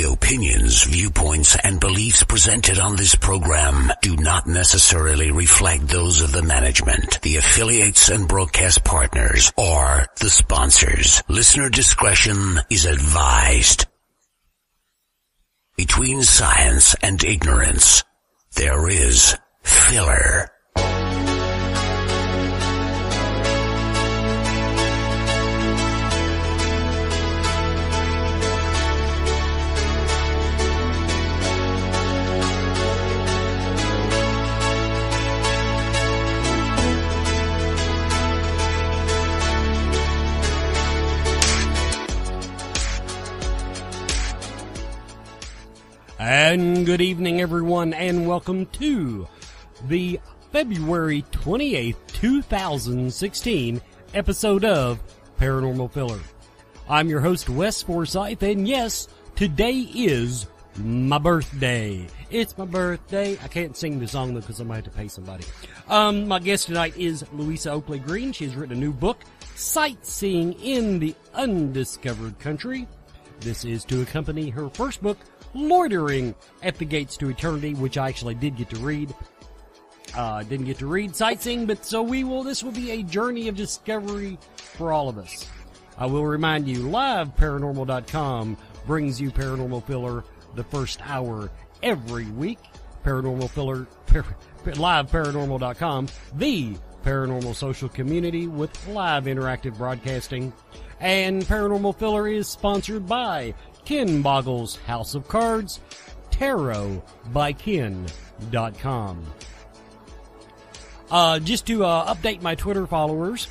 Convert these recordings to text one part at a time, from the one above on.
The opinions, viewpoints, and beliefs presented on this program do not necessarily reflect those of the management, the affiliates and broadcast partners, or the sponsors. Listener discretion is advised. Between science and ignorance, there is filler. And good evening, everyone, and welcome to the February 28th, 2016 episode of Paranormal Filler. I'm your host, Wes Forsyth, and yes, today is my birthday. It's my birthday. I can't sing the song, though, because I might have to pay somebody. My guest tonight is Louisa Oakley Green. She's written a new book, Sightseeing in the Undiscovered Country. This is to accompany her first book, Loitering at the Gates to Eternity, which I actually did get to read. Didn't get to read Sightseeing, but this will be a journey of discovery for all of us. I will remind you, liveparanormal.com brings you Paranormal Filler the first hour every week. Paranormal Filler, liveparanormal.com, the paranormal social community with live interactive broadcasting. And Paranormal Filler is sponsored by Ken Boggle's House of Cards, tarotbyken.com. Just to update my Twitter followers,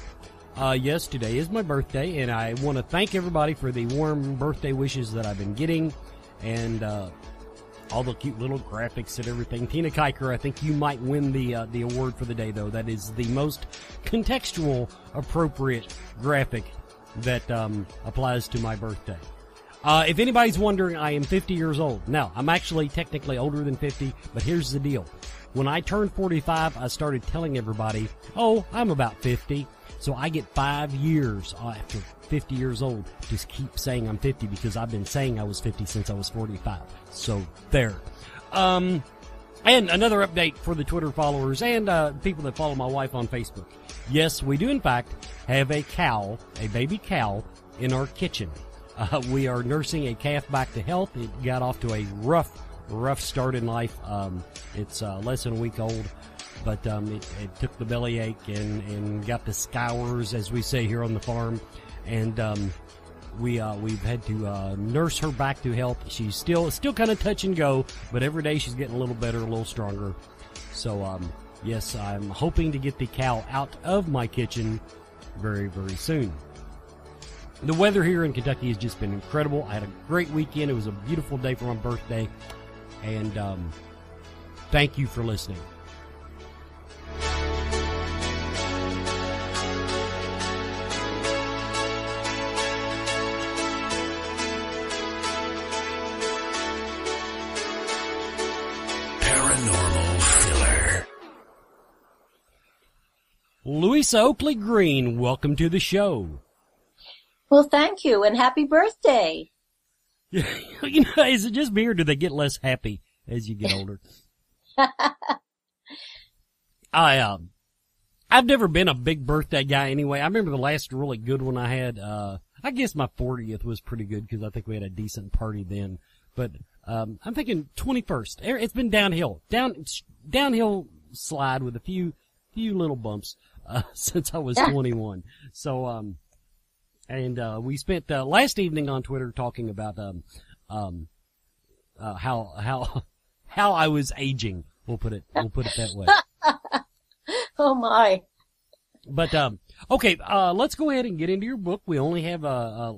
yes, today is my birthday, and I want to thank everybody for the warm birthday wishes that I've been getting, and all the cute little graphics and everything. Tina Kiker, I think you might win the award for the day, though. That is the most contextual, appropriate graphic that applies to my birthday. If anybody's wondering, I am 50 years old. Now, I'm actually technically older than 50, but here's the deal. When I turned 45, I started telling everybody, oh, I'm about 50. So I get 5 years after 50 years old to keep saying I'm 50 because I've been saying I was 50 since I was 45. So there. And another update for the Twitter followers and people that follow my wife on Facebook. Yes, we do in fact have a cow, a baby cow, in our kitchen. We are nursing a calf back to health. It got off to a rough start in life. It's less than a week old, but it took the bellyache and got the scours, as we say here on the farm. And we've had to nurse her back to health. She's still kind of touch and go, but every day she's getting a little better, a little stronger. So yes, I'm hoping to get the cow out of my kitchen very, very soon. The weather here in Kentucky has just been incredible. I had a great weekend. It was a beautiful day for my birthday. And thank you for listening. Paranormal Filler. Louisa Oakley Green, welcome to the show. Well, thank you, and happy birthday. You know, is it just me, or do they get less happy as you get older? I've never been a big birthday guy anyway. I remember the last really good one I had, I guess my 40th was pretty good because I think we had a decent party then. But, I'm thinking 21st. It's been downhill. Downhill slide with a few little bumps, since I was 21. So, and we spent last evening on Twitter talking about how I was aging. We'll put it that way. Oh my! But okay, let's go ahead and get into your book. We only have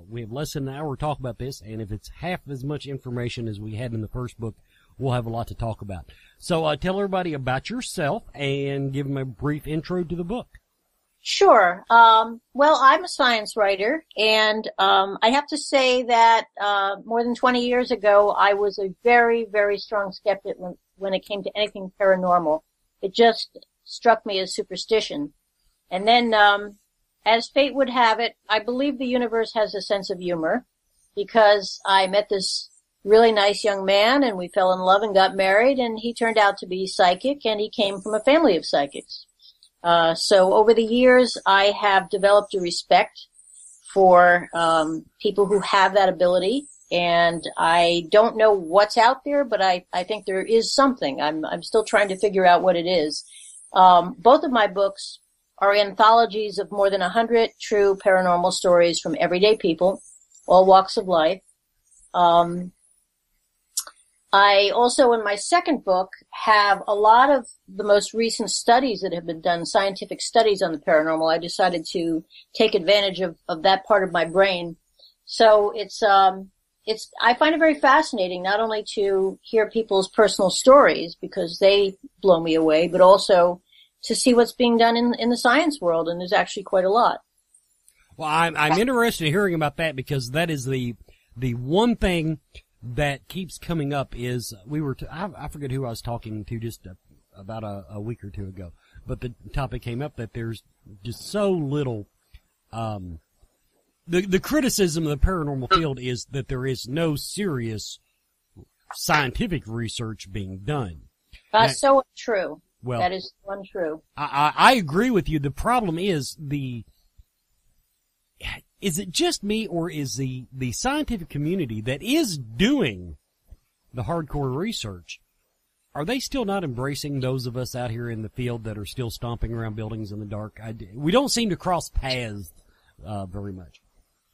we have less than an hour to talk about this, and if it's half as much information as we had in the first book, we'll have a lot to talk about. So tell everybody about yourself and give them a brief intro to the book. Sure. Well, I'm a science writer, and I have to say that more than 20 years ago, I was a very, very strong skeptic when it came to anything paranormal. It just struck me as superstition. And then, as fate would have it, I believe the universe has a sense of humor, because I met this really nice young man, and we fell in love and got married, and he turned out to be psychic, and he came from a family of psychics. So over the years, I have developed a respect for people who have that ability, and I don't know what's out there, but I think there is something. I'm still trying to figure out what it is. Both of my books are anthologies of more than 100 true paranormal stories from everyday people, all walks of life. I also, in my second book, have a lot of the most recent studies that have been done, scientific studies on the paranormal. I decided to take advantage of that part of my brain. So I find it very fascinating not only to hear people's personal stories because they blow me away, but also to see what's being done in the science world, and there's actually quite a lot. Well, I'm interested in hearing about that because that is the one thing that keeps coming up is I forget who I was talking to just about a week or two ago, but the topic came up that there's just so little, the criticism of the paranormal field is that there is no serious scientific research being done. That's so untrue. Well, that is untrue. I agree with you. The problem is is it just me, or is the scientific community that is doing the hardcore research, are they still not embracing those of us out here in the field that are still stomping around buildings in the dark? We don't seem to cross paths very much.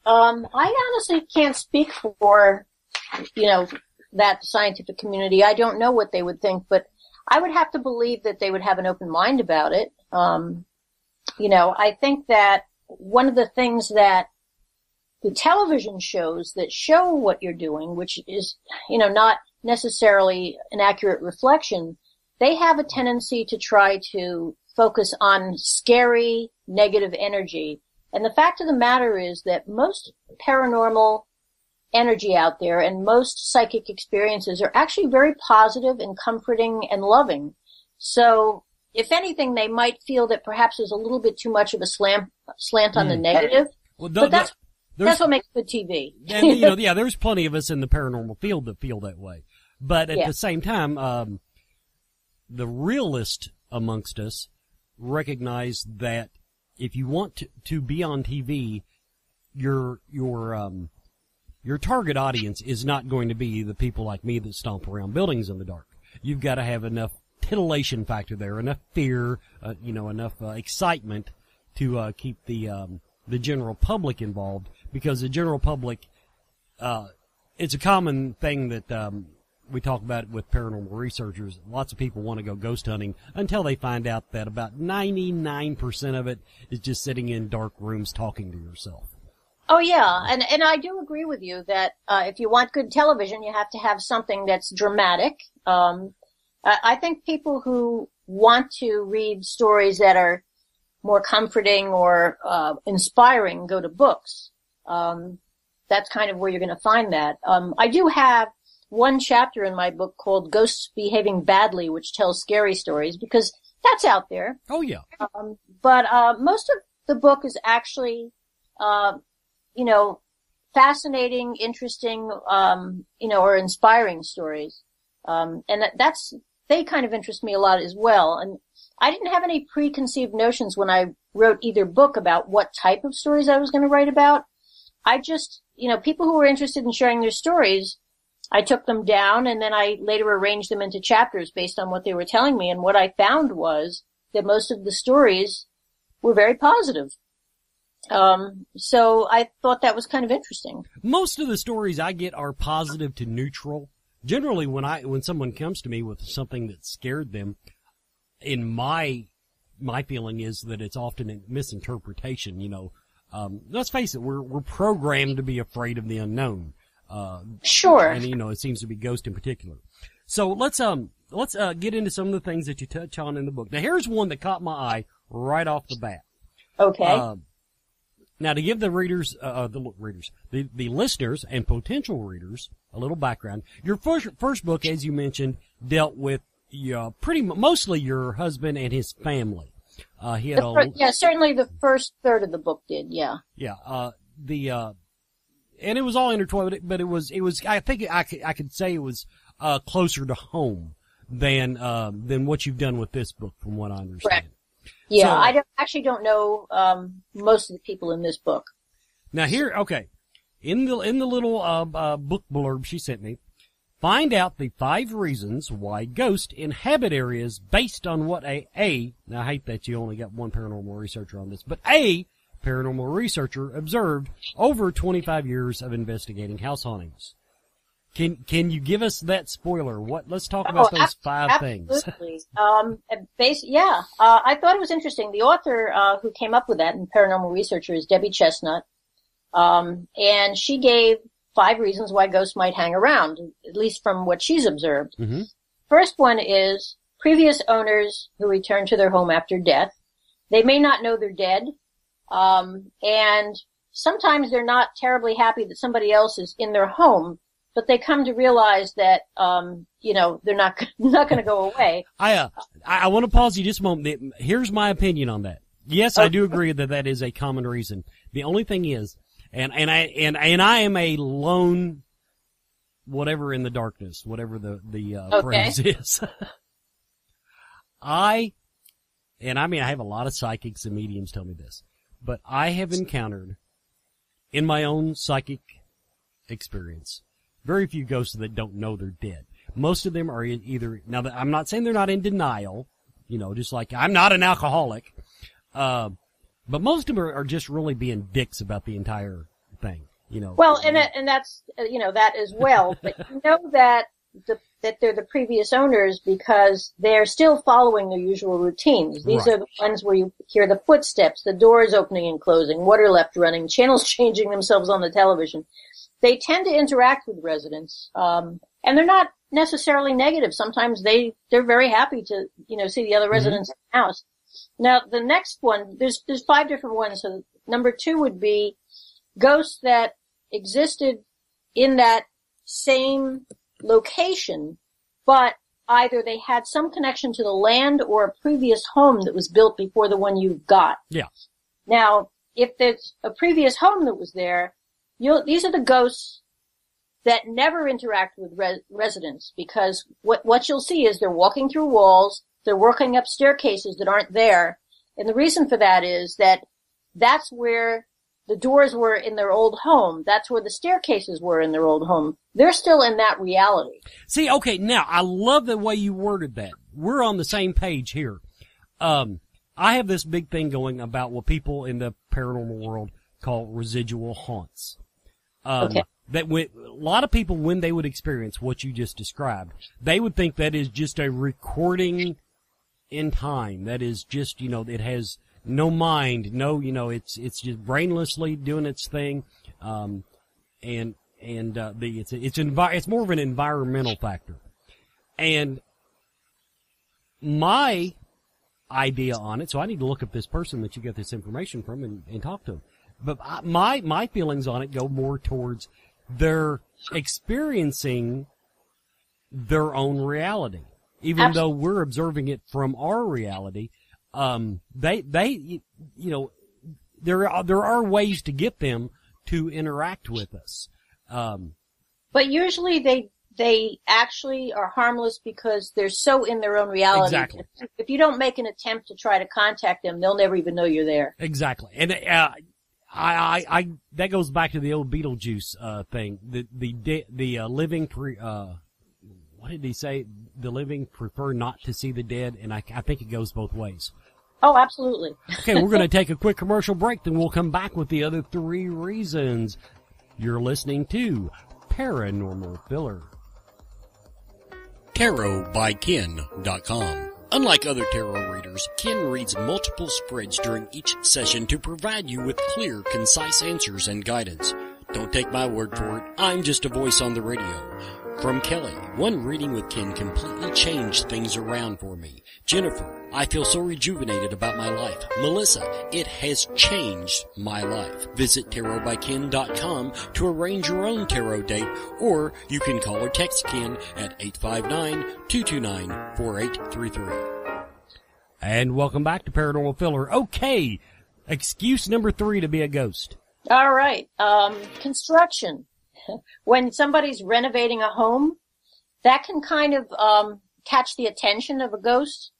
I honestly can't speak for, that scientific community. I don't know what they would think, but I would have to believe that they would have an open mind about it. I think that one of the things that the television shows that show what you're doing, which is, not necessarily an accurate reflection, they have a tendency to try to focus on scary, negative energy. And the fact of the matter is that most paranormal energy out there and most psychic experiences are actually very positive and comforting and loving. So, if anything, they might feel that perhaps there's a little bit too much of a slant on the negative. Well, but that's what makes good TV. And, there's plenty of us in the paranormal field that feel that way. But at the same time, the realist amongst us recognize that if you want to be on TV, your target audience is not going to be the people like me that stomp around buildings in the dark. You've got to have enough titillation factor there, enough fear, enough excitement to keep the general public involved, because the general public, it's a common thing that we talk about with paranormal researchers. Lots of people want to go ghost hunting until they find out that about 99% of it is just sitting in dark rooms talking to yourself. Oh yeah, and I do agree with you that if you want good television, you have to have something that's dramatic. I think people who want to read stories that are more comforting or inspiring go to books. That's kind of where you're going to find that. I do have one chapter in my book called Ghosts Behaving Badly, which tells scary stories, because that's out there. Oh yeah. But most of the book is actually fascinating, interesting, or inspiring stories. And they kind of interest me a lot as well. And I didn't have any preconceived notions when I wrote either book about what type of stories I was going to write about. I just, people who were interested in sharing their stories, I took them down and then I later arranged them into chapters based on what they were telling me. And what I found was that most of the stories were very positive. So I thought that was kind of interesting. Most of the stories I get are positive to neutral. Generally, when someone comes to me with something that scared them, in my feeling is that it's often a misinterpretation. Let's face it, we're programmed to be afraid of the unknown. Sure. And it seems to be ghosts in particular. So let's get into some of the things that you touch on in the book. Now here's one that caught my eye right off the bat. Okay. Now, to give the readers, the listeners and potential readers a little background, your first book, as you mentioned, dealt with mostly your husband and his family. He had certainly the first third of the book did. Yeah. Yeah. and it was all intertwined, but it was, I think I could say it was, closer to home than what you've done with this book, from what I understand. Correct. Yeah, so, I actually don't know, most of the people in this book. Now here, okay. In the little, book blurb she sent me, find out the 5 reasons why ghosts inhabit areas based on what now I hate that you only got one paranormal researcher on this, but a paranormal researcher observed over 25 years of investigating house hauntings. Can you give us that spoiler? Let's talk about those 5 things. Absolutely. I thought it was interesting. The author, who came up with that and paranormal researcher is Debbie Chestnut. And she gave 5 reasons why ghosts might hang around, at least from what she's observed. Mm-hmm. First one is previous owners who return to their home after death. They may not know they're dead. And sometimes they're not terribly happy that somebody else is in their home, but they come to realize that, they're not going to go away. I want to pause you just a moment. Here's my opinion on that. Yes, I do agree that is a common reason. The only thing is, and I am a lone, whatever in the darkness, whatever the phrase is. I have a lot of psychics and mediums tell me this, but I have encountered in my own psychic experience very few ghosts that don't know they're dead. Most of them are either, now I'm not saying they're not in denial, just like I'm not an alcoholic, but most of them are just really being dicks about the entire thing, Well, and that's, that as well, but that they're the previous owners because they're still following their usual routines. These are the ones where you hear the footsteps, the doors opening and closing, water left running, channels changing themselves on the television. They tend to interact with residents, and they're not necessarily negative. Sometimes they're very happy to, see the other residents in the house. Now, the next one, there's 5 different ones. So number 2 would be ghosts that existed in that same location, but either they had some connection to the land or a previous home that was built before the one you got. Yeah. Now, if there's a previous home that was there, these are the ghosts that never interact with residents, because what you'll see is they're walking through walls, they're working up staircases that aren't there, and the reason for that is that that's where the doors were in their old home. That's where the staircases were in their old home. They're still in that reality. See, okay, now, I love the way you worded that. We're on the same page here. I have this big thing going about what people in the paranormal world call residual haunts. Okay. That a lot of people, when they would experience what you just described, they would think that is just a recording in time. That is just, it has no mind, it's just brainlessly doing its thing. It's more of an environmental factor. And my idea on it, so I need to look up this person that you get this information from and talk to them. But my feelings on it go more towards they're experiencing their own reality. Even though we're observing it from our reality, there are ways to get them to interact with us. But usually they actually are harmless because they're so in their own reality. Exactly. If you don't make an attempt to try to contact them, they'll never even know you're there. Exactly. And, I that goes back to the old Beetlejuice, thing. The living what did he say? The living prefer not to see the dead, and I think it goes both ways. Oh, absolutely. Okay, we're going to take a quick commercial break, then we'll come back with the other 3 reasons. You're listening to Paranormal Filler. TarotByKen.com. Unlike other tarot readers, Ken reads multiple spreads during each session to provide you with clear, concise answers and guidance. Don't take my word for it, I'm just a voice on the radio. From Kelly, one reading with Ken completely changed things around for me. Jennifer, I feel so rejuvenated about my life. Melissa, it has changed my life. Visit TarotByKen.com to arrange your own tarot date, or you can call or text Ken at 859-229-4833. And welcome back to Paranormal Filler. Okay, excuse number 3 to be a ghost. All right. Construction. When somebody's renovating a home, that can kind of catch the attention of a ghost,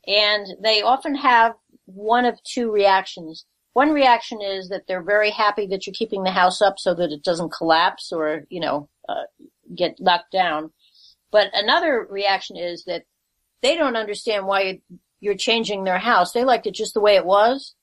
and they often have one of two reactions. One reaction is that they're very happy that you're keeping the house up so that it doesn't collapse or, get knocked down. But another reaction is that they don't understand why you're changing their house. They liked it just the way it was.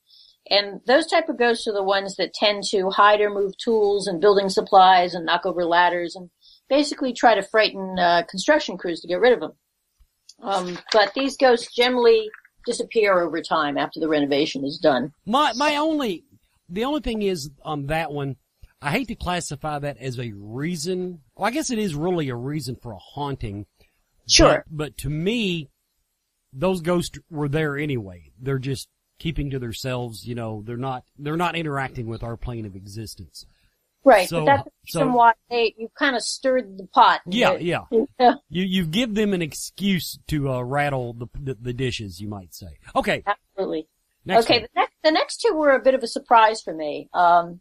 And those type of ghosts are the ones that tend to hide or move tools and building supplies and knock over ladders and basically try to frighten construction crews to get rid of them. But these ghosts generally disappear over time after the renovation is done. The only thing is on that one, I hate to classify that as a reason. Well, I guess it is really a reason for a haunting. Sure. But to me, those ghosts were there anyway. They're just keeping to themselves. They're not interacting with our plane of existence. Right, but that's the reason why you kind of stirred the pot. Yeah. You give them an excuse to rattle the dishes, you might say. Okay. Absolutely. Next okay, one. the next two were a bit of a surprise for me. The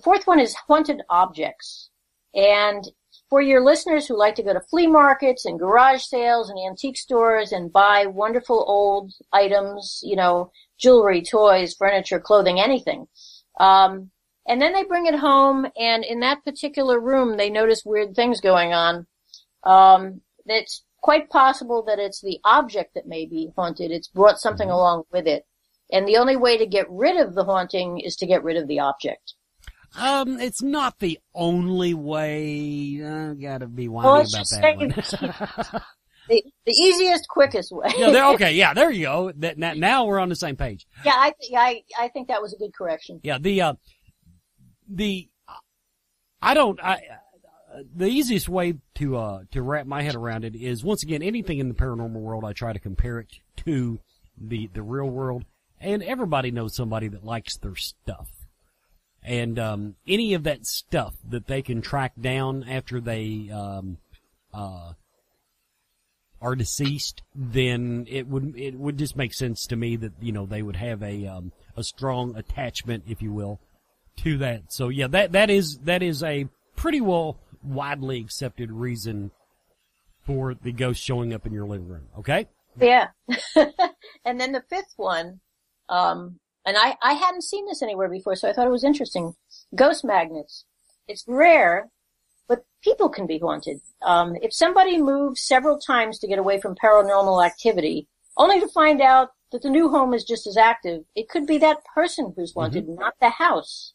fourth one is haunted objects. And for your listeners who like to go to flea markets and garage sales and antique stores and buy wonderful old items, jewelry, toys, furniture, clothing, anything. And then they bring it home, and in that particular room, they notice weird things going on. It's quite possible that it's the object that may be haunted. It's brought something along with it. And the only way to get rid of the haunting is to get rid of the object. It's not the only way. Gotta be whiny about that one. The easiest, quickest way. There you go. Now we're on the same page. Yeah, I think that was a good correction. Yeah, the easiest way to wrap my head around it is, once again, anything in the paranormal world, I try to compare it to the real world, and everybody knows somebody that likes their stuff. And any of that stuff that they can track down after they are deceased, then it would just make sense to me that they would have a strong attachment, if you will, to that. So yeah, that is a pretty well widely accepted reason for the ghost showing up in your living room. Okay? Yeah. And then the fifth one, and I hadn't seen this anywhere before, so I thought it was interesting. Ghost magnets. It's rare, but people can be haunted. If somebody moves several times to get away from paranormal activity, only to find out that the new home is just as active, it could be that person who's haunted, not the house.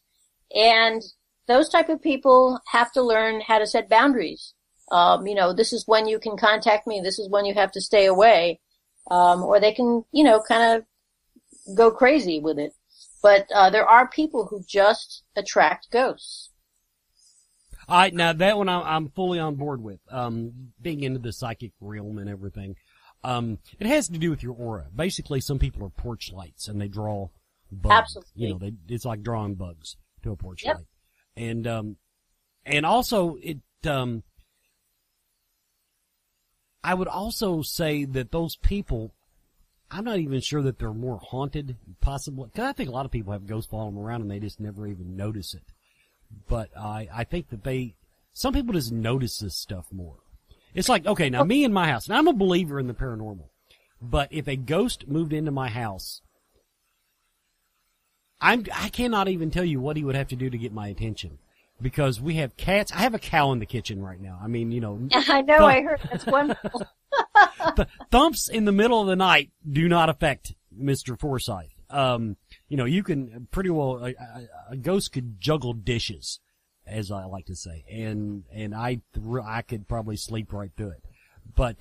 And those type of people have to learn how to set boundaries. This is when you can contact me, this is when you have to stay away. Or they can, kind of go crazy with it. But there are people who just attract ghosts. Now that one I'm fully on board with. Being into the psychic realm and everything. It has to do with your aura. Basically, some people are porch lights and they draw bugs. Absolutely. It's like drawing bugs to a porch light. And also I would also say that those people, I'm not even sure that they're more haunted, possibly, because I think a lot of people have ghosts following them around and they just never even notice it. But I think that some people just notice this stuff more. It's like, okay, now me in my house, and I'm a believer in the paranormal, but if a ghost moved into my house, I cannot even tell you what he would have to do to get my attention. Because we have cats. I have a cow in the kitchen right now. I mean, I know, I heard. That's wonderful. Thumps in the middle of the night do not affect Mr. Forsyth. You can pretty well, a ghost could juggle dishes, as I like to say, and I could probably sleep right through it. But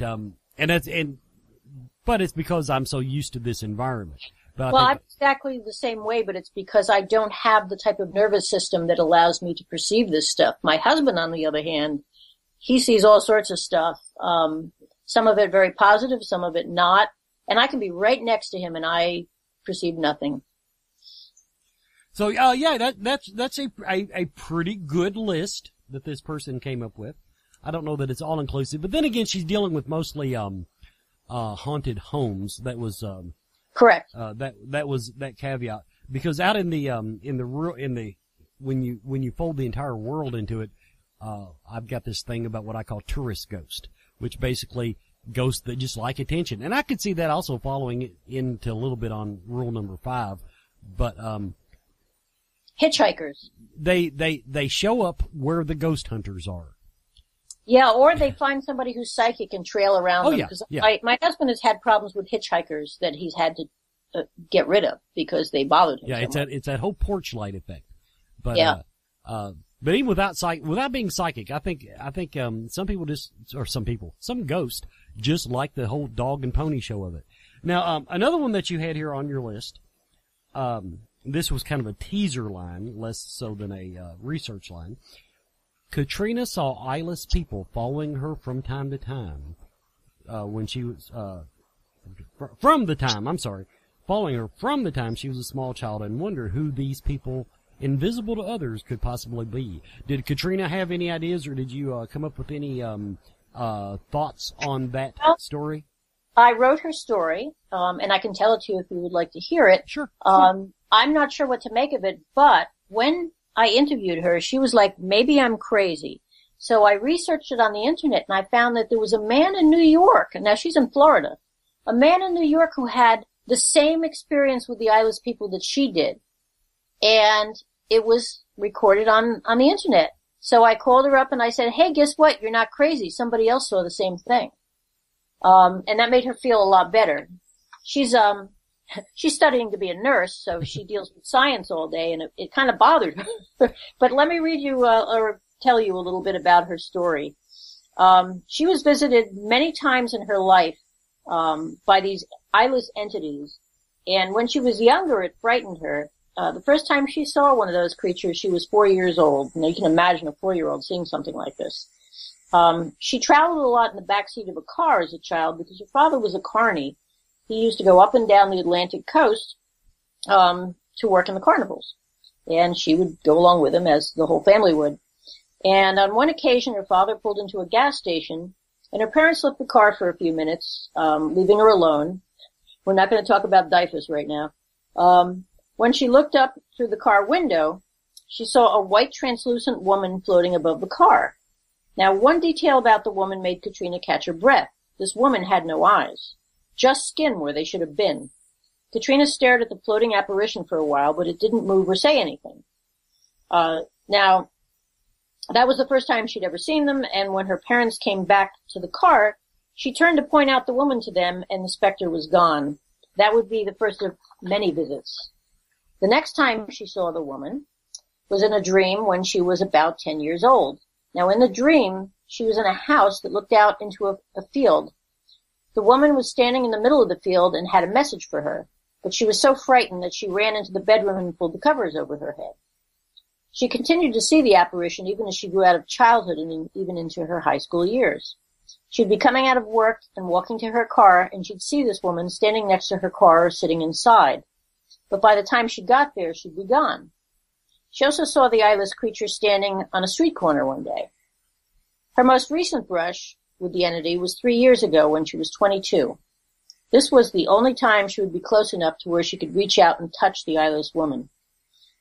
it's because I'm so used to this environment. Well, I'm exactly the same way, but it's because I don't have the type of nervous system that allows me to perceive this stuff. My husband, on the other hand, he sees all sorts of stuff. Some of it very positive, some of it not. And I can be right next to him and I perceive nothing. So, that's a pretty good list that this person came up with. I don't know that it's all inclusive, but then again, she's dealing with mostly, haunted homes. That was, correct. That was that caveat. because out in the when you fold the entire world into it, I've got this thing about what I call tourist ghost, which basically ghosts that just like attention. And I could see that also following it into a little bit on rule number 5. But, hitchhikers. They show up where the ghost hunters are. Yeah, or they find somebody who's psychic and trail around them. Yeah, Because yeah. my husband has had problems with hitchhikers that he's had to get rid of because they bothered him. Yeah, so much. it's that whole porch light effect. But, Yeah. but even without being psychic, I think, some ghosts just like the whole dog and pony show of it. Now, another one that you had here on your list, this was kind of a teaser line, less so than a, research line. Katrina saw eyeless people following her from time to time, when she was, following her from the time she was a small child, and wondered who these people, invisible to others, could possibly be. Did Katrina have any ideas, or did you come up with any thoughts on that story? I wrote her story, and I can tell it to you if you would like to hear it. Sure. I'm not sure what to make of it, but when I interviewed her, she was like, maybe I'm crazy. So I researched it on the internet, and I found that there was a man in New York, and now she's in Florida, a man in New York who had the same experience with the eyeless people that she did. And it was recorded on the internet. So I called her up and I said, hey, guess what? You're not crazy. Somebody else saw the same thing. And that made her feel a lot better. She's studying to be a nurse, so she deals with science all day, and it kind of bothered her. But let me read you, or tell you a little bit about her story. She was visited many times in her life, by these eyeless entities. And when she was younger, it frightened her. The first time she saw one of those creatures, she was 4 years old. And you can imagine a 4-year-old seeing something like this. She traveled a lot in the backseat of a car as a child because her father was a carny. He used to go up and down the Atlantic coast, to work in the carnivals. And she would go along with him, as the whole family would. And on one occasion, her father pulled into a gas station, and her parents left the car for a few minutes, leaving her alone. We're not going to talk about DYFUS right now. When she looked up through the car window, she saw a white translucent woman floating above the car. Now, one detail about the woman made Katrina catch her breath. This woman had no eyes, just skin where they should have been. Katrina stared at the floating apparition for a while, but it didn't move or say anything. Now, that was the first time she'd ever seen them, and when her parents came back to the car, she turned to point out the woman to them, and the specter was gone. That would be the first of many visits. The next time she saw the woman was in a dream when she was about 10 years old. Now, in the dream, she was in a house that looked out into a field. The woman was standing in the middle of the field and had a message for her, but she was so frightened that she ran into the bedroom and pulled the covers over her head. She continued to see the apparition even as she grew out of childhood and even into her high school years. She'd be coming out of work and walking to her car, and she'd see this woman standing next to her car or sitting inside. But by the time she got there, she'd be gone. She also saw the eyeless creature standing on a street corner one day. Her most recent brush with the entity was 3 years ago when she was 22. This was the only time she would be close enough to where she could reach out and touch the eyeless woman.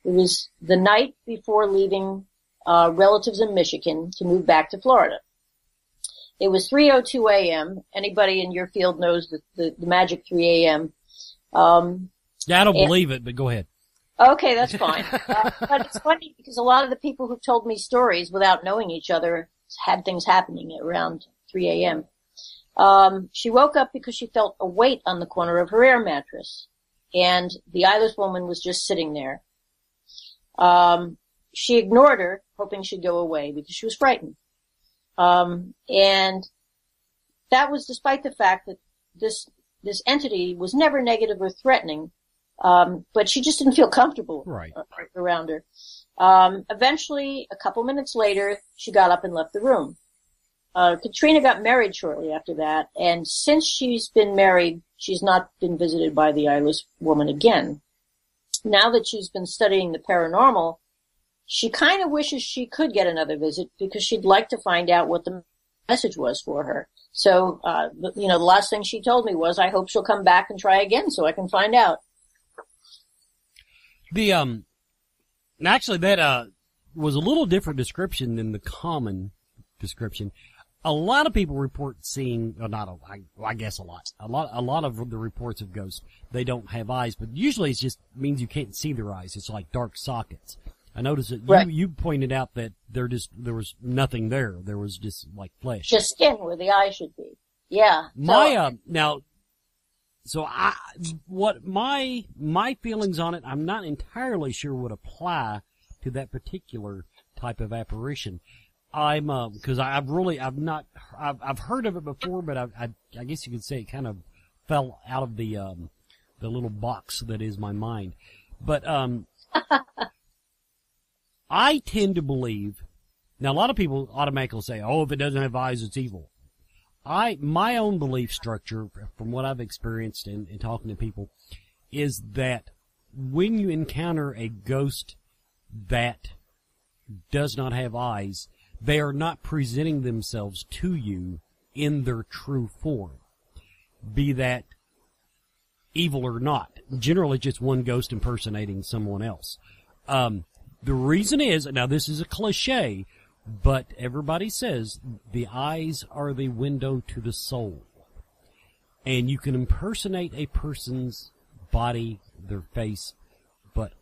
It was the night before leaving relatives in Michigan to move back to Florida. It was 3:02 a.m. Anybody in your field knows the magic 3 a.m. Yeah, I don't believe it, but go ahead. Okay, that's fine. But it's funny because a lot of the people who've told me stories without knowing each other had things happening at around 3 a.m. She woke up because she felt a weight on the corner of her air mattress, and the eyeless woman was just sitting there. She ignored her, hoping she'd go away because she was frightened. And that was despite the fact that this entity was never negative or threatening, but she just didn't feel comfortable around her. Eventually, a couple minutes later, she got up and left the room. Katrina got married shortly after that, and since she's been married, she's not been visited by the eyeless woman again. Now that she's been studying the paranormal, she kind of wishes she could get another visit because she'd like to find out what the message was for her. So, the last thing she told me was, I hope she'll come back and try again so I can find out. Actually that, was a little different description than the common description. A lot of people report seeing, I guess a lot of the reports of ghosts, they don't have eyes, but usually it just means you can't see their eyes. It's like dark sockets. I noticed that you pointed out that there was nothing there. There was just like flesh. Just skin where the eye should be. Yeah. My feelings on it, I'm not entirely sure would apply to that particular type of apparition. Cause I've heard of it before, but I guess you could say it kind of fell out of the little box that is my mind. But, I tend to believe, now a lot of people automatically say, oh, if it doesn't have eyes, it's evil. My own belief structure, from what I've experienced in talking to people, is that when you encounter a ghost that does not have eyes, they are not presenting themselves to you in their true form, be that evil or not. Generally just one ghost impersonating someone else. The reason is, now this is a cliche, but everybody says the eyes are the window to the soul. And you can impersonate a person's body, their face, but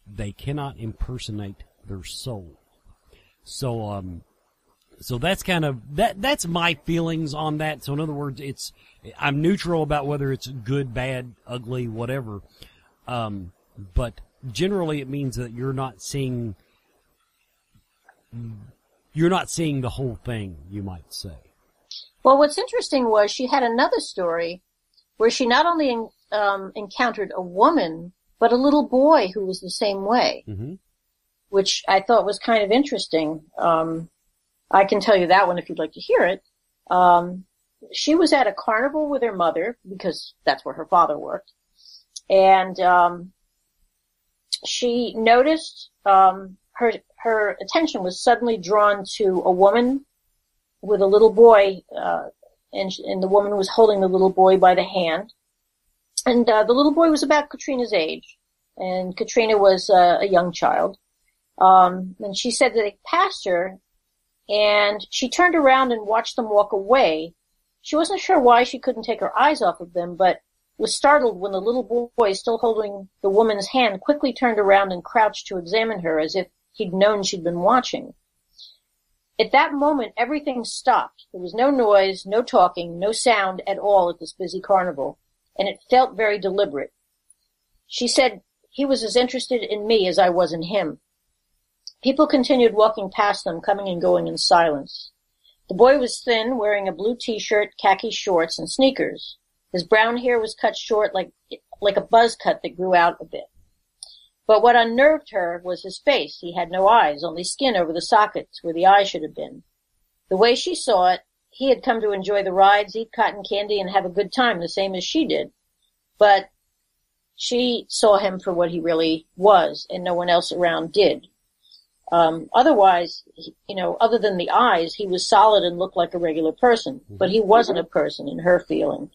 they cannot impersonate their soul. So that's kind of, that's my feelings on that. So in other words, I'm neutral about whether it's good, bad, ugly, whatever. But generally it means that you're not seeing the whole thing, you might say. Well, what's interesting was she had another story where she not only encountered a woman, but a little boy who was the same way, which I thought was kind of interesting. I can tell you that one if you'd like to hear it. She was at a carnival with her mother, because that's where her father worked, and she noticed her attention was suddenly drawn to a woman with a little boy, and the woman was holding the little boy by the hand. And the little boy was about Katrina's age, and Katrina was a young child. And she said that they passed her, and she turned around and watched them walk away. She wasn't sure why she couldn't take her eyes off of them, but was startled when the little boy, still holding the woman's hand, quickly turned around and crouched to examine her as if he'd known she'd been watching. At that moment, everything stopped. There was no noise, no talking, no sound at all at this busy carnival, and it felt very deliberate. She said he was as interested in me as I was in him. People continued walking past them, coming and going in silence. The boy was thin, wearing a blue t-shirt, khaki shorts, and sneakers. His brown hair was cut short like a buzz cut that grew out a bit. But what unnerved her was his face. He had no eyes, only skin over the sockets where the eyes should have been. The way she saw it, he had come to enjoy the rides, eat cotton candy, and have a good time, the same as she did. But she saw him for what he really was, and no one else around did. Otherwise, other than the eyes, he was solid and looked like a regular person. But he wasn't a person in her feeling.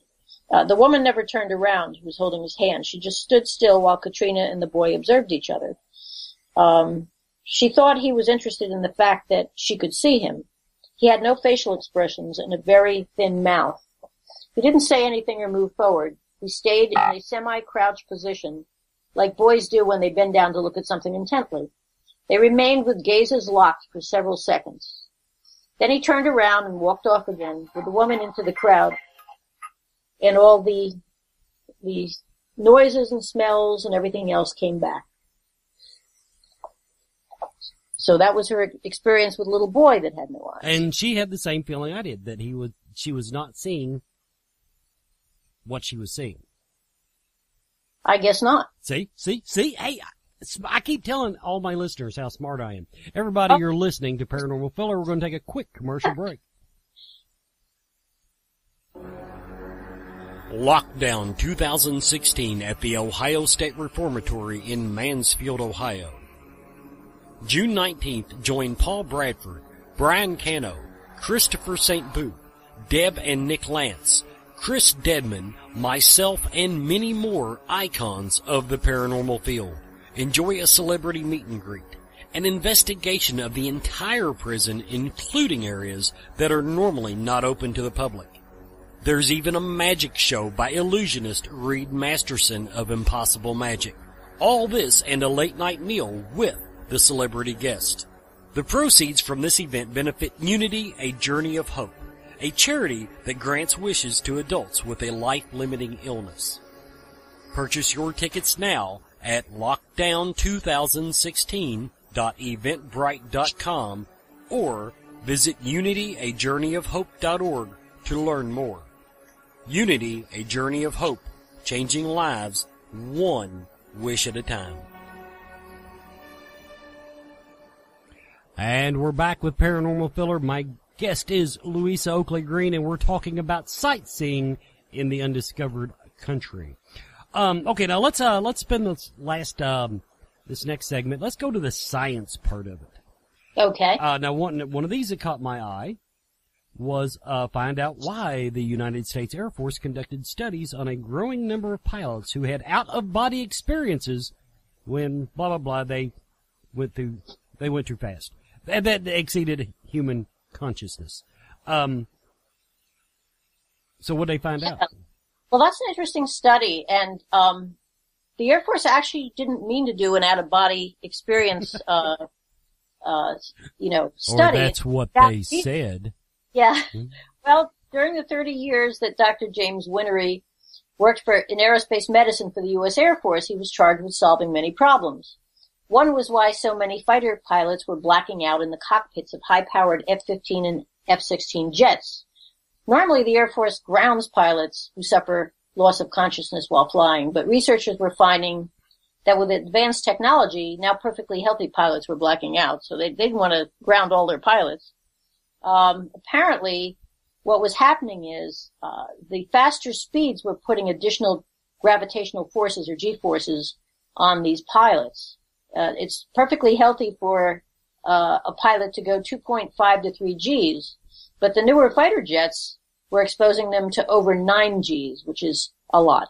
The woman never turned around, who was holding his hand. She just stood still while Katrina and the boy observed each other. She thought he was interested in the fact that she could see him. He had no facial expressions and a very thin mouth. He didn't say anything or move forward. He stayed in a semi-crouched position, like boys do when they bend down to look at something intently. They remained with gazes locked for several seconds. Then he turned around and walked off again, with the woman into the crowd, and all the noises and smells and everything else came back. So that was her experience with a little boy that had no eyes. And she had the same feeling I did, that she was not seeing what she was seeing. I guess not. See? Hey, I keep telling all my listeners how smart I am. Everybody, You're listening to Paranormal Filler. We're going to take a quick commercial break. Lockdown 2016 at the Ohio State Reformatory in Mansfield, Ohio. June 19th, join Paul Bradford, Brian Cano, Christopher St. Booth, Deb and Nick Lance, Chris Dedman, myself, and many more icons of the paranormal field. Enjoy a celebrity meet and greet, an investigation of the entire prison, including areas that are normally not open to the public. There's even a magic show by illusionist Reed Masterson of Impossible Magic. All this and a late-night meal with the celebrity guest. The proceeds from this event benefit Unity, A Journey of Hope, a charity that grants wishes to adults with a life-limiting illness. Purchase your tickets now at lockdown2016.eventbrite.com or visit unityajourneyofhope.org to learn more. Unity, A Journey of Hope, changing lives one wish at a time. And we're back with Paranormal Filler. My guest is Louisa Oakley Green, and we're talking about sightseeing in the undiscovered country. Okay, now let's spend this this next segment. Let's go to the science part of it. Okay. Now one of these that caught my eye was find out why the United States Air Force conducted studies on a growing number of pilots who had out-of-body experiences when blah blah blah they went too fast. That exceeded human consciousness. So what they find out? Well, that's an interesting study, and the Air Force actually didn't mean to do an out-of-body experience, study. Or that's what they said. Yeah. Well, during the 30 years that Dr. James Winery worked in aerospace medicine for the U.S. Air Force, he was charged with solving many problems. One was why so many fighter pilots were blacking out in the cockpits of high-powered F-15 and F-16 jets. Normally, the Air Force grounds pilots who suffer loss of consciousness while flying, but researchers were finding that with advanced technology, now perfectly healthy pilots were blacking out, so they didn't want to ground all their pilots. Apparently, what was happening is the faster speeds were putting additional gravitational forces or G-forces on these pilots. It's perfectly healthy for a pilot to go 2.5 to 3 Gs, but the newer fighter jets were exposing them to over 9 Gs, which is a lot.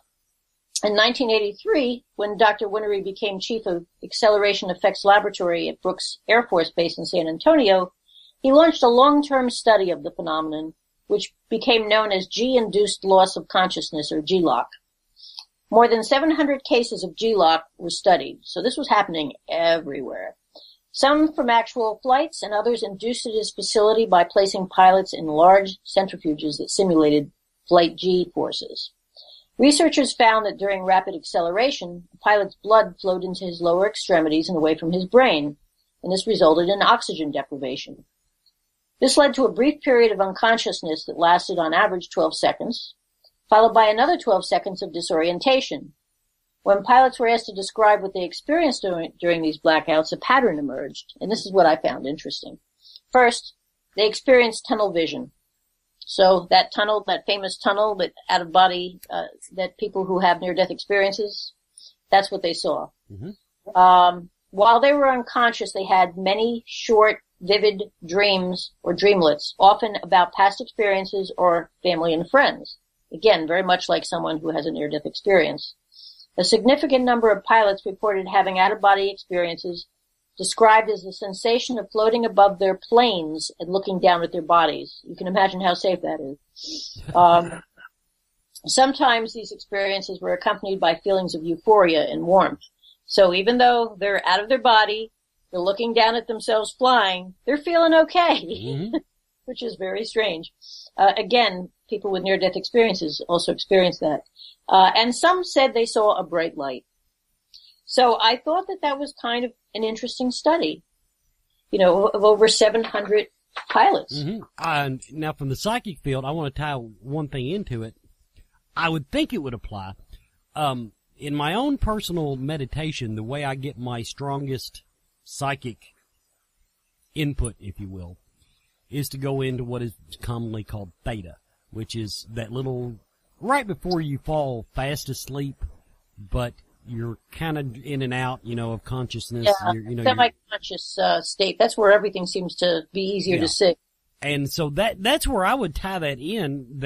In 1983, when Dr. Winery became chief of Acceleration Effects Laboratory at Brooks Air Force Base in San Antonio, he launched a long-term study of the phenomenon, which became known as G-induced loss of consciousness, or G-LOC. More than 700 cases of G-LOC were studied, so this was happening everywhere. Some from actual flights, and others induced at his facility by placing pilots in large centrifuges that simulated flight G-forces. Researchers found that during rapid acceleration, the pilot's blood flowed into his lower extremities and away from his brain, and this resulted in oxygen deprivation. This led to a brief period of unconsciousness that lasted on average 12 seconds, followed by another 12 seconds of disorientation. When pilots were asked to describe what they experienced during these blackouts, a pattern emerged, and this is what I found interesting. First, they experienced tunnel vision. So that tunnel, that famous tunnel, that out-of-body, that people who have near-death experiences, that's what they saw. Mm-hmm. While they were unconscious, they had many short, vivid dreams or dreamlets, often about past experiences or family and friends. Again, very much like someone who has a near-death experience. A significant number of pilots reported having out-of-body experiences described as the sensation of floating above their planes and looking down at their bodies. You can imagine how safe that is. Sometimes these experiences were accompanied by feelings of euphoria and warmth. So even though they're out of their body, they're looking down at themselves flying, they're feeling okay, mm-hmm. which is very strange. Again, people with near-death experiences also experience that. And some said they saw a bright light. So I thought that was kind of an interesting study, of over 700 pilots. Mm-hmm. Now, from the psychic field, I want to tie one thing into it. I would think it would apply. In my own personal meditation, the way I get my strongest psychic input, if you will, is to go into what is commonly called theta, which is that little right before you fall fast asleep, but you're kind of in and out, of consciousness. Yeah, semi-conscious state. That's where everything seems to be easier to see. And so that's where I would tie that in.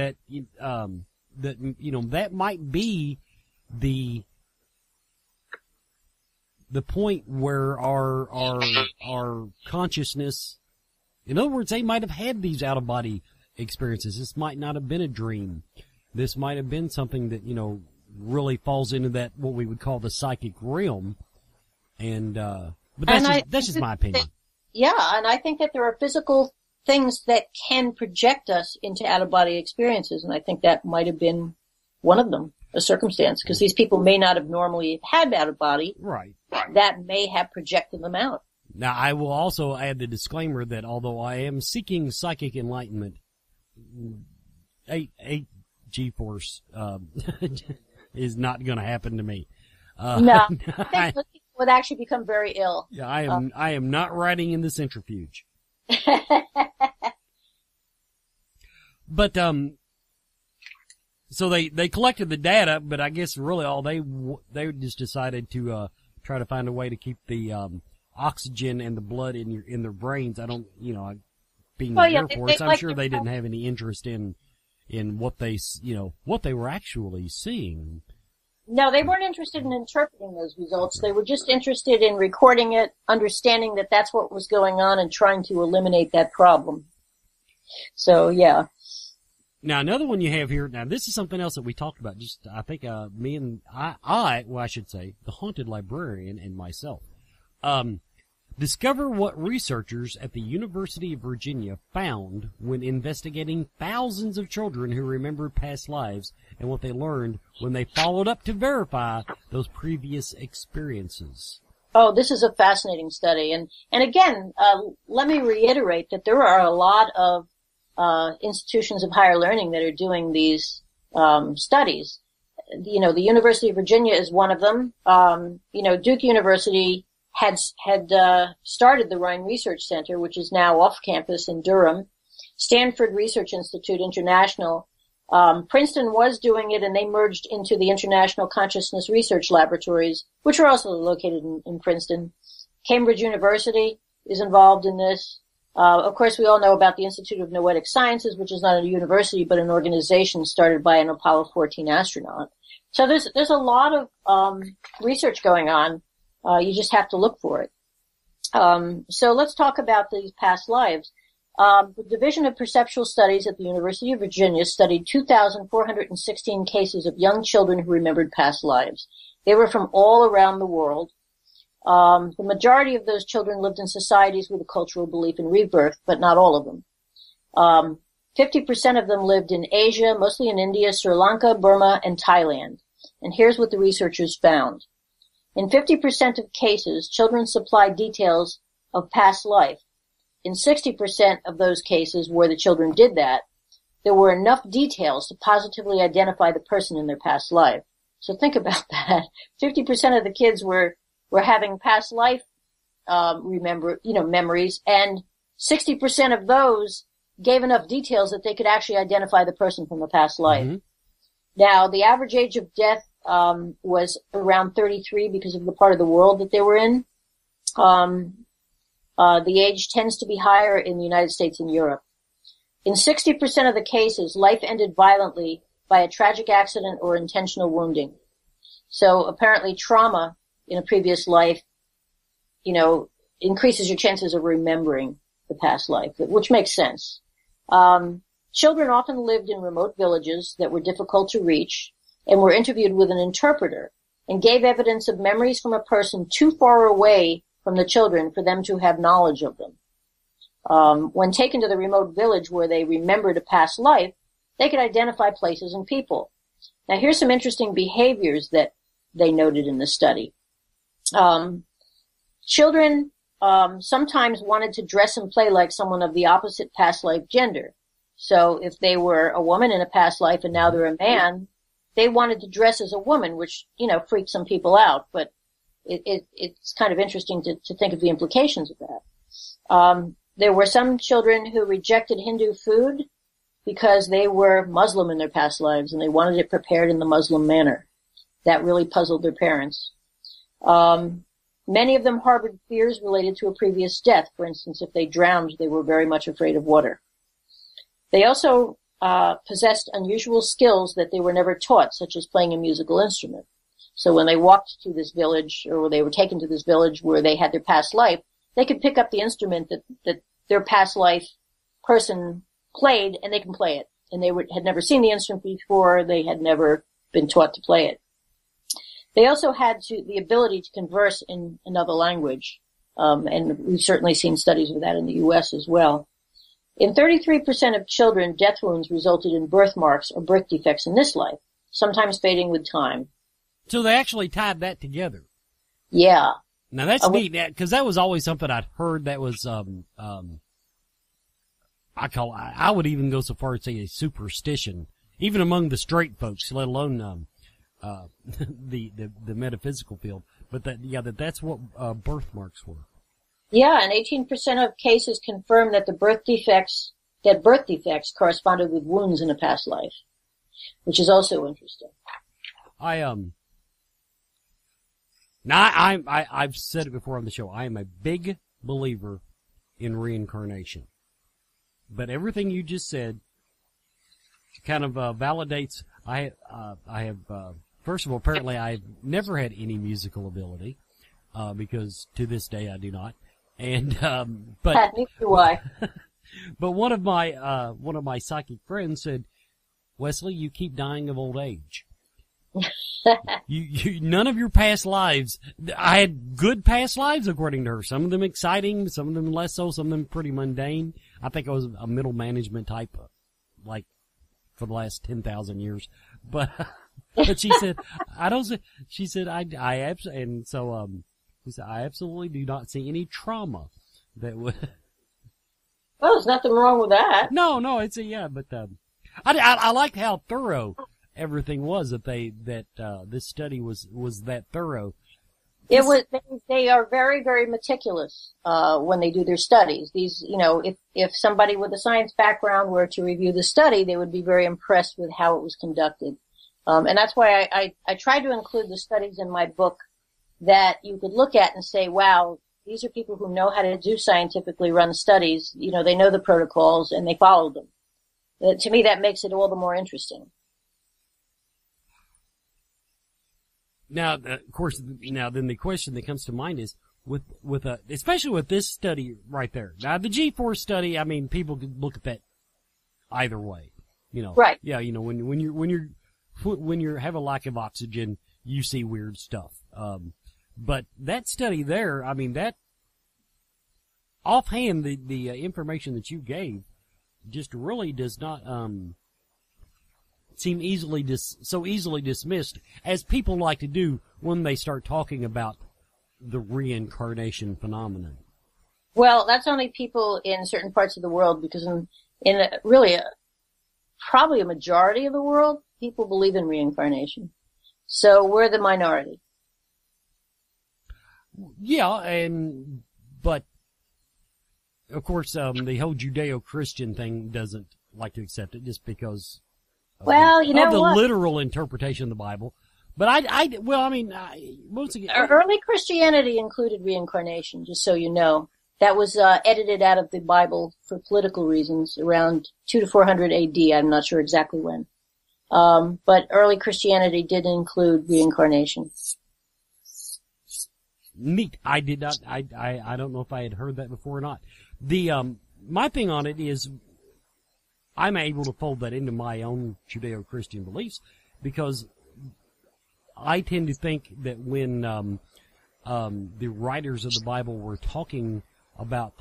That might be the the point where our consciousness, in other words, they might have had these out of body experiences. This might not have been a dream. This might have been something that, really falls into that, what we would call the psychic realm. And, but that's just my opinion. Yeah. And I think that there are physical things that can project us into out of body experiences. And I think that might have been one of them, a circumstance, because these people may not have normally had out of body. Right. That may have projected them out. Now, I will also add the disclaimer that although I am seeking psychic enlightenment, eight G-force, is not going to happen to me. No. I think people would actually become very ill. Yeah, I am not riding in the centrifuge. But, so they collected the data, but I guess really all they just decided to, try to find a way to keep the, oxygen and the blood in their brains. I don't, being in the Air Force, I'm sure they didn't have any interest in what they were actually seeing. No, they weren't interested in interpreting those results. They were just interested in recording it, understanding that that's what was going on, and trying to eliminate that problem. So, yeah. Now, another one you have here, now this is something else that we talked about, just, I think, me and I should say, the haunted librarian and myself, discover what researchers at the University of Virginia found when investigating thousands of children who remembered past lives and what they learned when they followed up to verify those previous experiences. Oh, this is a fascinating study. And again, let me reiterate that there are a lot of institutions of higher learning that are doing these studies. The University of Virginia is one of them. Duke University had started the Rhine Research Center, which is now off campus in Durham. Stanford Research Institute International. Princeton was doing it, and they merged into the International Consciousness Research Laboratories, which are also located in Princeton. Cambridge University is involved in this. Of course, we all know about the Institute of Noetic Sciences, which is not a university, but an organization started by an Apollo 14 astronaut. So there's a lot of research going on. You just have to look for it. So let's talk about these past lives. The Division of Perceptual Studies at the University of Virginia studied 2,416 cases of young children who remembered past lives. They were from all around the world. The majority of those children lived in societies with a cultural belief in rebirth, but not all of them. 50% of them lived in Asia, mostly in India, Sri Lanka, Burma, and Thailand. And here's what the researchers found. In 50% of cases, children supplied details of past life. In 60% of those cases where the children did that, there were enough details to positively identify the person in their past life. So think about that. 50% of the kids were having past life, memories, and 60% of those gave enough details that they could actually identify the person from the past life. Mm-hmm. Now, the average age of death, was around 33 because of the part of the world that they were in. The age tends to be higher in the United States and Europe. In 60% of the cases, life ended violently by a tragic accident or intentional wounding. So apparently trauma in a previous life, increases your chances of remembering the past life, which makes sense. Children often lived in remote villages that were difficult to reach and were interviewed with an interpreter and gave evidence of memories from a person too far away from the children for them to have knowledge of them. When taken to the remote village where they remembered a past life, they could identify places and people. Now, here's some interesting behaviors that they noted in the study. Children sometimes wanted to dress and play like someone of the opposite past life gender. So if they were a woman in a past life and now they're a man, they wanted to dress as a woman, which, freaked some people out, but it's kind of interesting to think of the implications of that. There were some children who rejected Hindu food because they were Muslim in their past lives and they wanted it prepared in the Muslim manner. That really puzzled their parents. Many of them harbored fears related to a previous death. For instance, if they drowned, they were very much afraid of water. They also possessed unusual skills that they were never taught, such as playing a musical instrument. So when they walked to this village, or they were taken to this village where they had their past life, they could pick up the instrument that their past life person played, and they can play it. And they had never seen the instrument before. They had never been taught to play it. They also had the ability to converse in another language. And we've certainly seen studies of that in the U.S. as well. In 33% of children, death wounds resulted in birthmarks or birth defects in this life, sometimes fading with time. So they actually tied that together. Yeah. Now that's neat, because that was always something I'd heard that was, I would even go so far as to say a superstition, even among the straight folks, let alone, the metaphysical field. But that's what, birthmarks were. Yeah, and 18% of cases confirm that birth defects corresponded with wounds in a past life, which is also interesting. I've said it before on the show. I am a big believer in reincarnation. But everything you just said kind of validates. I have first of all, apparently I've never had any musical ability, because to this day I do not. And but neither do I. But one of my psychic friends said, Wesley, you keep dying of old age. You none of your past lives. I had good past lives, according to her. Some of them exciting, some of them less so, some of them pretty mundane. I think I was a middle management type, like for the last 10,000 years. But she said, she said, and so, she said, I absolutely do not see any trauma that would. Well, there's nothing wrong with that. No, but, I liked how thorough everything was, this study was that thorough. It was, they are very, very meticulous, when they do their studies. These, if somebody with a science background were to review the study, they would be very impressed with how it was conducted. And that's why I tried to include the studies in my book that you could look at and say, wow, these are people who know how to do scientifically run studies. They know the protocols and they follow them. To me, that makes it all the more interesting. Now, of course, then the question that comes to mind is especially with this study right there. Now, the G-force study, I mean, people could look at that either way, Right. Yeah, when you have a lack of oxygen, you see weird stuff. But that study there, I mean, that offhand, the information that you gave just really does not, seem so easily dismissed as people like to do when they start talking about the reincarnation phenomenon. Well, that's only people in certain parts of the world, because probably a majority of the world, people believe in reincarnation. So we're the minority. Yeah, but of course, the whole Judeo-Christian thing doesn't like to accept it just because of the literal interpretation of the Bible. But once again, early Christianity included reincarnation, just so you know. That was edited out of the Bible for political reasons around 200 to 400 AD. I'm not sure exactly when. But early Christianity did include reincarnation. Neat. I did not. I don't know if I had heard that before or not. My thing on it is, I'm able to fold that into my own Judeo-Christian beliefs, because I tend to think that when the writers of the Bible were talking about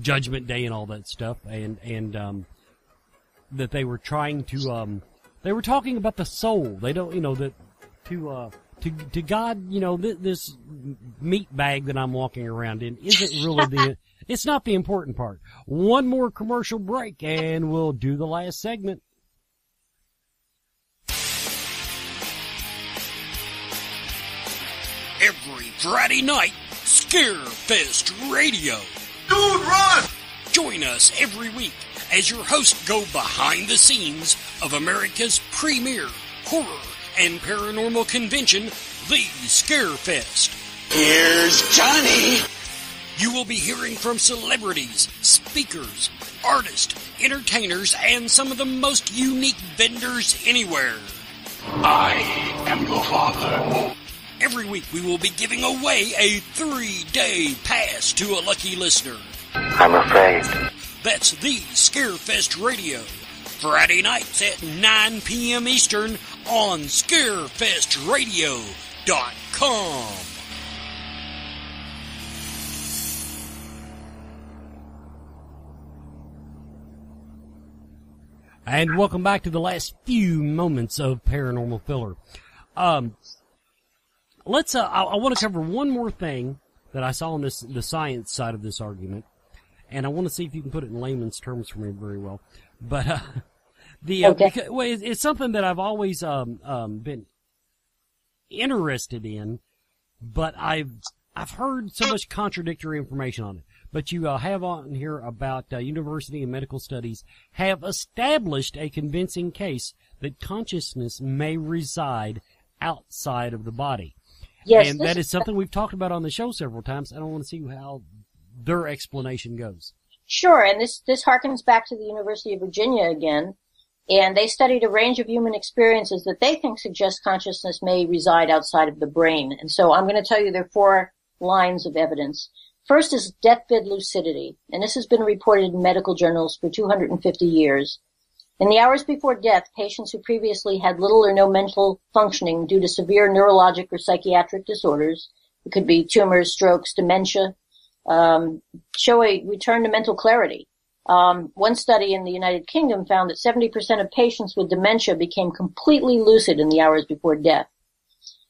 Judgment Day and all that stuff, and that they were trying to they were talking about the soul. They don't, to God, this meat bag that I'm walking around in isn't really it's not the important part. One more commercial break and we'll do the last segment. Every Friday night, Scarefest Radio. Dude, run! Join us every week as your hosts go behind the scenes of America's premier horror and paranormal convention, the Scarefest. Here's Johnny! You will be hearing from celebrities, speakers, artists, entertainers, and some of the most unique vendors anywhere. I am your father. Every week we will be giving away a 3-day pass to a lucky listener. I'm afraid. That's the Scarefest Radio. Friday nights at 9 p.m. Eastern on ScarefestRadio.com. And welcome back to the last few moments of Paranormal Filler. I want to cover one more thing that I saw on the science side of this argument, and I want to see if you can put it in layman's terms for me very well. But it's something that I've always been interested in, but I've heard so much contradictory information on it. But you have on here about university and medical studies have established a convincing case that consciousness may reside outside of the body. Yes, and that is something we've talked about on the show several times. I don't want to see how their explanation goes. Sure, and this harkens back to the University of Virginia again, and they studied a range of human experiences that they think suggest consciousness may reside outside of the brain. And so I'm going to tell you there are 4 lines of evidence. First is deathbed lucidity, and this has been reported in medical journals for 250 years. In the hours before death, patients who previously had little or no mental functioning due to severe neurologic or psychiatric disorders, it could be tumors, strokes, dementia, show a return to mental clarity. One study in the United Kingdom found that 70% of patients with dementia became completely lucid in the hours before death.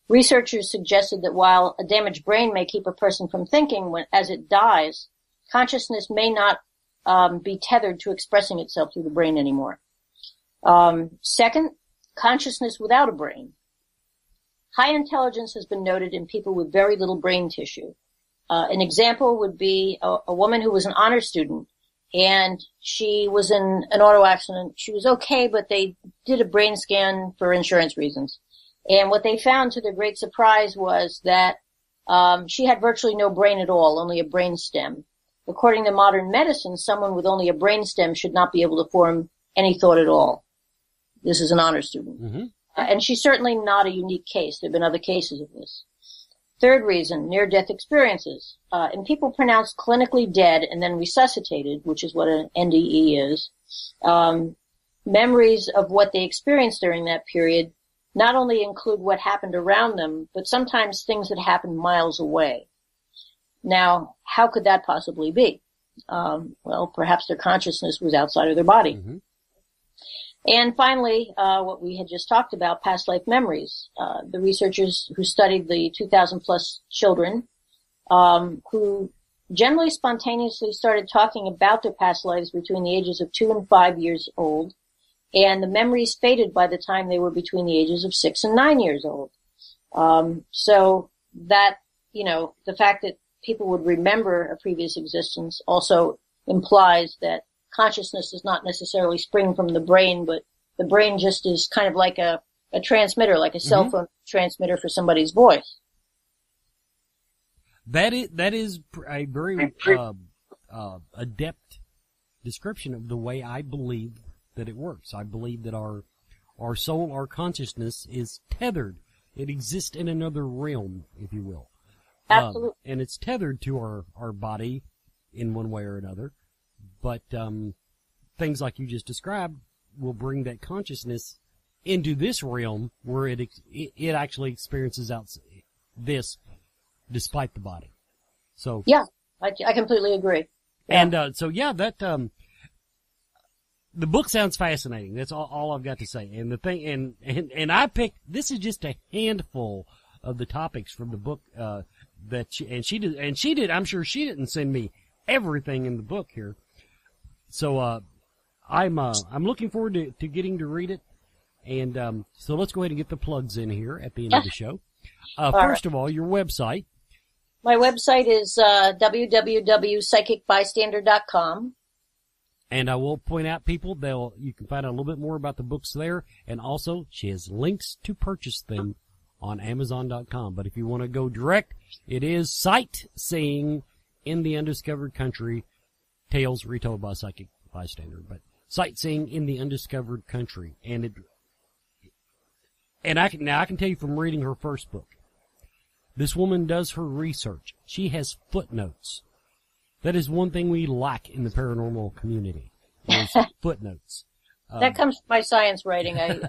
Researchers suggested that while a damaged brain may keep a person from thinking as it dies, consciousness may not be tethered to expressing itself through the brain anymore. Second, consciousness without a brain. High intelligence has been noted in people with very little brain tissue. An example would be a woman who was an honor student, and she was in an auto accident. She was okay, but they did a brain scan for insurance reasons. And what they found, to their great surprise, was that she had virtually no brain at all, only a brain stem. According to modern medicine, someone with only a brain stem should not be able to form any thought at all. This is an honor student. Mm-hmm. And she's certainly not a unique case. There have been other cases of this. Third reason, near-death experiences. In people pronounced clinically dead and then resuscitated, which is what an NDE is, memories of what they experienced during that period not only include what happened around them, but sometimes things that happened miles away. Now, how could that possibly be? Well, perhaps their consciousness was outside of their body. Mm-hmm. And finally, what we had just talked about, past life memories. The researchers who studied the 2,000 plus children, who generally spontaneously started talking about their past lives between the ages of 2 and 5 years old, and the memories faded by the time they were between the ages of 6 and 9 years old. So that, the fact that people would remember a previous existence also implies that consciousness does not necessarily spring from the brain, but the brain just is kind of like a transmitter, like a cell phone transmitter for somebody's voice. That is a very adept description of the way I believe that it works. I believe that our soul, our consciousness is tethered. It exists in another realm, if you will. Absolutely. And it's tethered to our body in one way or another. But things like you just described will bring that consciousness into this realm where it actually experiences this despite the body. So yeah, I completely agree. Yeah. And that the book sounds fascinating. That's all I've got to say. And the thing, and I picked, this is just a handful of the topics from the book that she did. I'm sure she didn't send me everything in the book here. So I'm looking forward to getting to read it. And so let's go ahead and get the plugs in here at the end of the show. First of all, your website. My website is www.psychicbystander.com. And I will point out, people, you can find out a little bit more about the books there. And also, she has links to purchase them on Amazon.com. But if you want to go direct, it is Sightseeing in the Undiscovered Country, Tales Retold by Psychic Bystander. But Sightseeing in the Undiscovered Country. And And I can tell you from reading her first book, this woman does her research. She has footnotes. That is one thing we lack in the paranormal community. Is footnotes. That comes from my science writing. I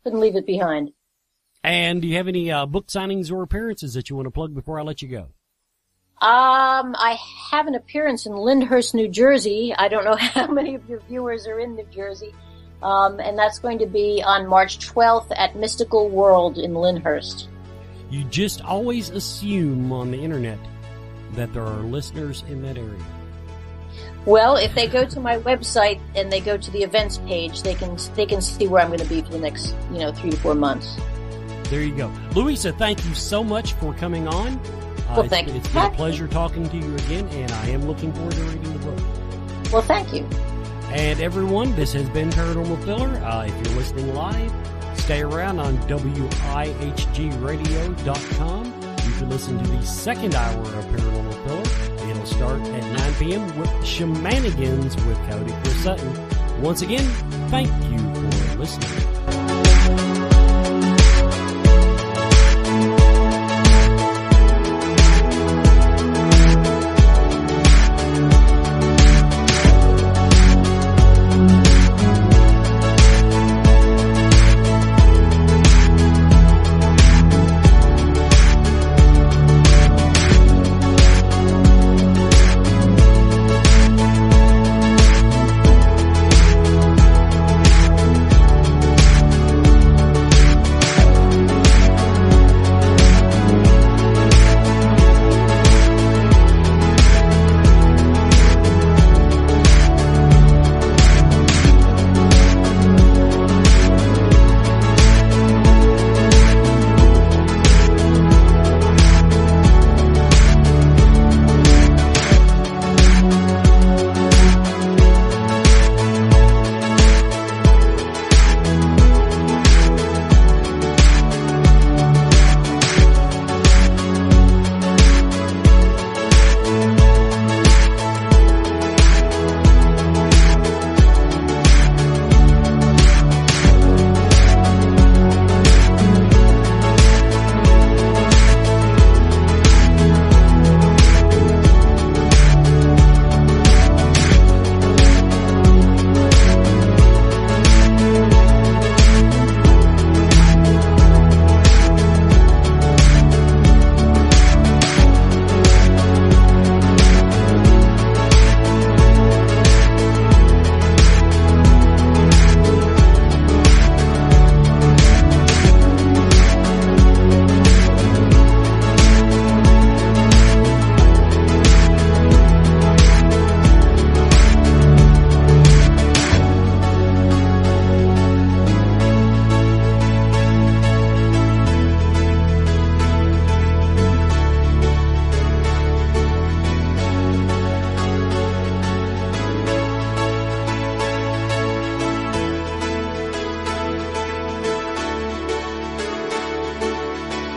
couldn't leave it behind. And do you have any book signings or appearances that you want to plug before I let you go? I have an appearance in Lyndhurst, New Jersey. I don't know how many of your viewers are in New Jersey. And that's going to be on March 12th at Mystical World in Lyndhurst. You just always assume on the internet that there are listeners in that area. Well, if they go to my website and they go to the events page, they can see where I'm going to be for the next, 3 to 4 months. There you go. Louisa, thank you so much for coming on. Well, thank you. It's been a pleasure talking to you again, and I am looking forward to reading the book. Well, thank you. And everyone, this has been Paranormal Filler. If you're listening live, stay around on WIHGradio.com. You can listen to the second hour of Paranormal Filler. It'll start at 9 p.m. with Shenanigans with Cody Chris Sutton. Once again, thank you for listening.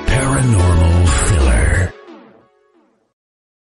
Paranormal Filler.